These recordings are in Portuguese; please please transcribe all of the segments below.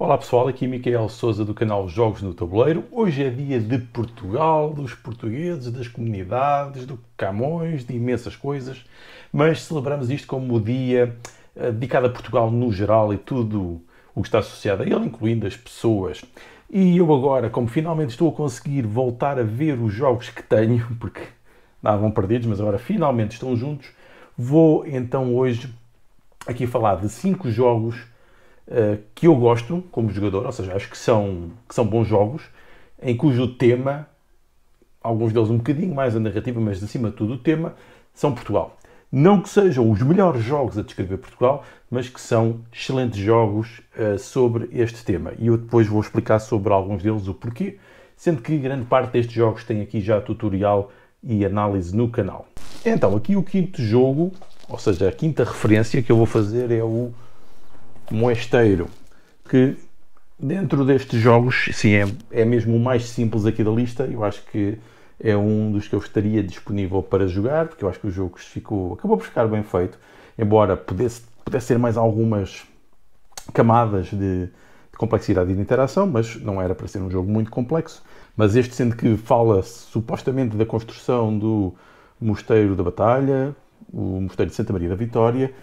Olá pessoal, aqui Micael Souza do canal Jogos no Tabuleiro. Hoje é dia de Portugal, dos portugueses, das comunidades, do Camões, de imensas coisas, mas celebramos isto como o dia dedicado a Portugal no geral e tudo o que está associado a ele, incluindo as pessoas. E eu agora, como finalmente estou a conseguir voltar a ver os jogos que tenho, porque andavam perdidos, mas agora finalmente estão juntos, vou então hoje aqui falar de 5 jogos que eu gosto como jogador, ou seja, acho que são bons jogos, em cujo tema, alguns deles um bocadinho mais a narrativa, mas acima de tudo o tema, são Portugal. Não que sejam os melhores jogos a descrever Portugal, mas que são excelentes jogos sobre este tema. E eu depois vou explicar sobre alguns deles o porquê, sendo que grande parte destes jogos tem aqui já tutorial e análise no canal. Então, aqui o quinto jogo, ou seja, a quinta referência que eu vou fazer é o Mosteiro, que dentro destes jogos, sim, é mesmo o mais simples aqui da lista. Eu acho que é um dos que eu estaria disponível para jogar, porque eu acho que o jogo acabou por ficar bem feito, embora pudesse ter mais algumas camadas de complexidade e de interação, mas não era para ser um jogo muito complexo. Mas este, sendo que fala supostamente da construção do Mosteiro da Batalha, o Mosteiro de Santa Maria da Vitória,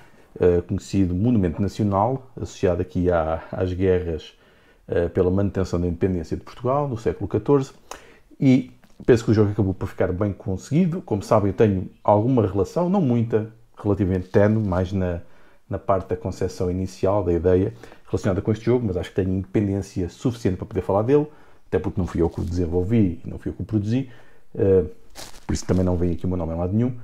conhecido Monumento Nacional, associado aqui às guerras pela manutenção da independência de Portugal, no século XIV, e penso que o jogo acabou por ficar bem conseguido. Como sabem, eu tenho alguma relação, não muita, relativamente tenue, mais na parte da concepção inicial, da ideia relacionada com este jogo, mas acho que tenho independência suficiente para poder falar dele, até porque não fui eu que o desenvolvi e não fui eu que o produzi, por isso também não vem aqui o meu nome em lado nenhum.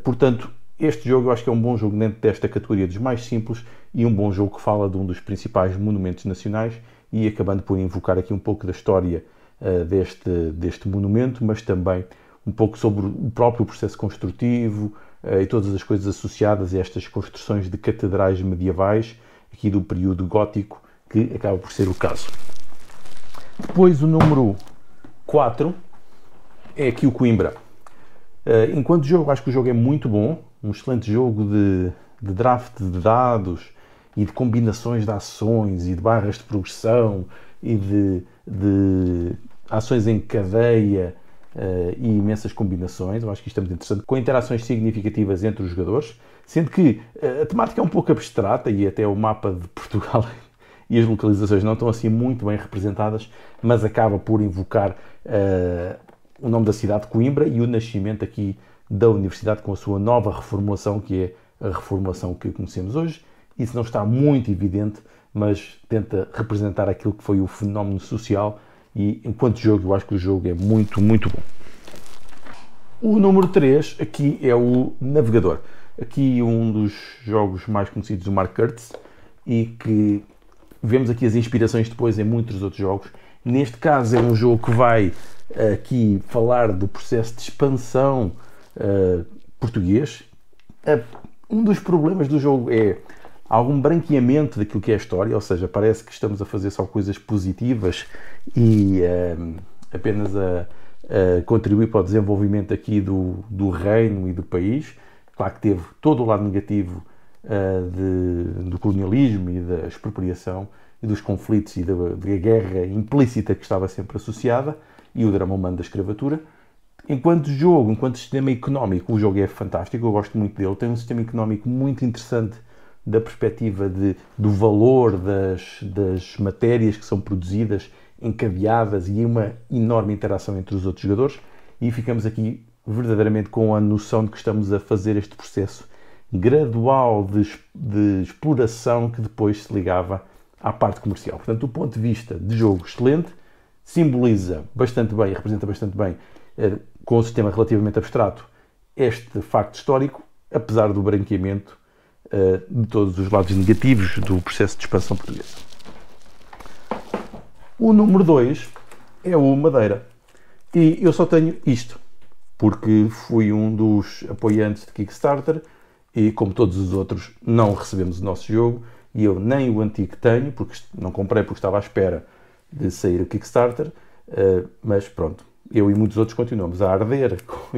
Portanto, este jogo eu acho que é um bom jogo dentro desta categoria dos mais simples e um bom jogo que fala de um dos principais monumentos nacionais e acabando por invocar aqui um pouco da história deste monumento, mas também um pouco sobre o próprio processo construtivo e todas as coisas associadas a estas construções de catedrais medievais, aqui do período gótico, que acaba por ser o caso. Depois o número 4 é aqui o Coimbra. Enquanto jogo, acho que o jogo é muito bom, um excelente jogo de draft de dados e de combinações de ações e de barras de progressão e de ações em cadeia e imensas combinações. Eu acho que isto é muito interessante, com interações significativas entre os jogadores, sendo que a temática é um pouco abstrata e até o mapa de Portugal e as localizações não estão assim muito bem representadas, mas acaba por invocar o nome da cidade de Coimbra e o nascimento aqui da universidade com a sua nova reformulação, que é a reformulação que conhecemos hoje. Isso não está muito evidente, mas tenta representar aquilo que foi o fenómeno social e, enquanto jogo, eu acho que o jogo é muito, muito bom. O número 3 aqui é o Navegador. Aqui um dos jogos mais conhecidos do Mark Curtis e que vemos aqui as inspirações depois em muitos outros jogos. Neste caso é um jogo que vai aqui falar do processo de expansão português. Um dos problemas do jogo é algum branqueamento daquilo que é a história, ou seja, parece que estamos a fazer só coisas positivas e apenas a contribuir para o desenvolvimento aqui do reino e do país. Claro que teve todo o lado negativo do colonialismo e da expropriação e dos conflitos e da guerra implícita que estava sempre associada e o drama humano da escravatura. Enquanto jogo, enquanto sistema económico, o jogo é fantástico, eu gosto muito dele. Tem um sistema económico muito interessante da perspectiva do valor das matérias que são produzidas, encadeadas e uma enorme interação entre os outros jogadores. E ficamos aqui verdadeiramente com a noção de que estamos a fazer este processo gradual de exploração que depois se ligava à parte comercial. Portanto, do ponto de vista de jogo, excelente, simboliza bastante bem e representa bastante bem, com um sistema relativamente abstrato, este facto histórico, apesar do branqueamento de todos os lados negativos do processo de expansão portuguesa. O número 2 é o Madeira. E eu só tenho isto, porque fui um dos apoiantes de Kickstarter e, como todos os outros, não recebemos o nosso jogo e eu nem o antigo tenho, porque não comprei porque estava à espera de sair o Kickstarter, mas pronto, eu e muitos outros continuamos a arder com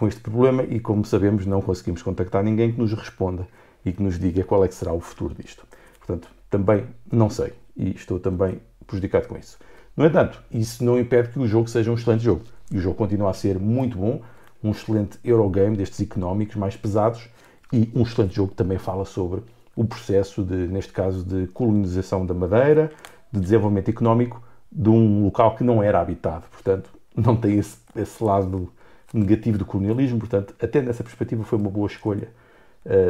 este problema e, como sabemos, não conseguimos contactar ninguém que nos responda e que nos diga qual é que será o futuro disto. Portanto, também não sei. e estou também prejudicado com isso. No entanto, isso não impede que o jogo seja um excelente jogo. E o jogo continua a ser muito bom, um excelente Eurogame destes económicos mais pesados e um excelente jogo que também fala sobre o processo, neste caso, de colonização da Madeira, de desenvolvimento económico de um local que não era habitado. Portanto, não tem esse lado negativo do colonialismo. Portanto, até nessa perspectiva foi uma boa escolha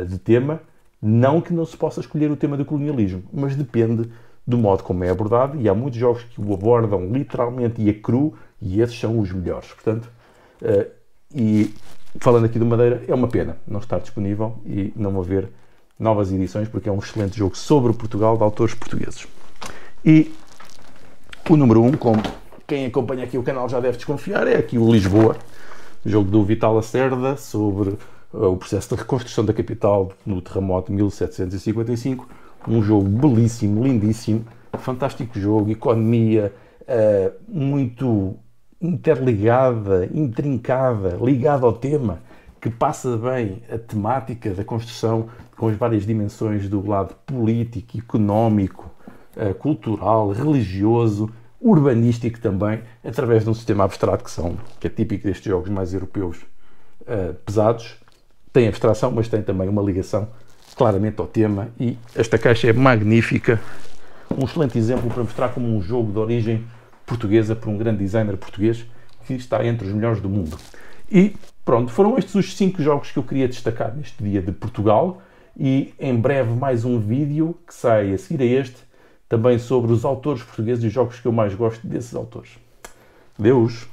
de tema. Não que não se possa escolher o tema do colonialismo, mas depende do modo como é abordado, e há muitos jogos que o abordam literalmente e a cru, e esses são os melhores. Portanto, e falando aqui do Madeira, é uma pena não estar disponível e não haver novas edições, porque é um excelente jogo sobre Portugal, de autores portugueses. E o número 1, como quem acompanha aqui o canal já deve desconfiar, é aqui o Lisboa, jogo do Vital Lacerda, sobre o processo de reconstrução da capital no terremoto de 1755. Um jogo belíssimo, lindíssimo, fantástico jogo, economia muito interligada, intrincada, ligada ao tema, que passa bem a temática da construção com as várias dimensões do lado político, económico, cultural, religioso, urbanístico também, através de um sistema abstrato que é típico destes jogos mais europeus pesados. Tem abstração, mas tem também uma ligação claramente ao tema, e esta caixa é magnífica, um excelente exemplo para mostrar como um jogo de origem portuguesa por um grande designer português que está entre os melhores do mundo. E pronto, foram estes os 5 jogos que eu queria destacar neste dia de Portugal, e em breve mais um vídeo que sai a seguir a este, também sobre os autores portugueses e os jogos que eu mais gosto desses autores. Deus!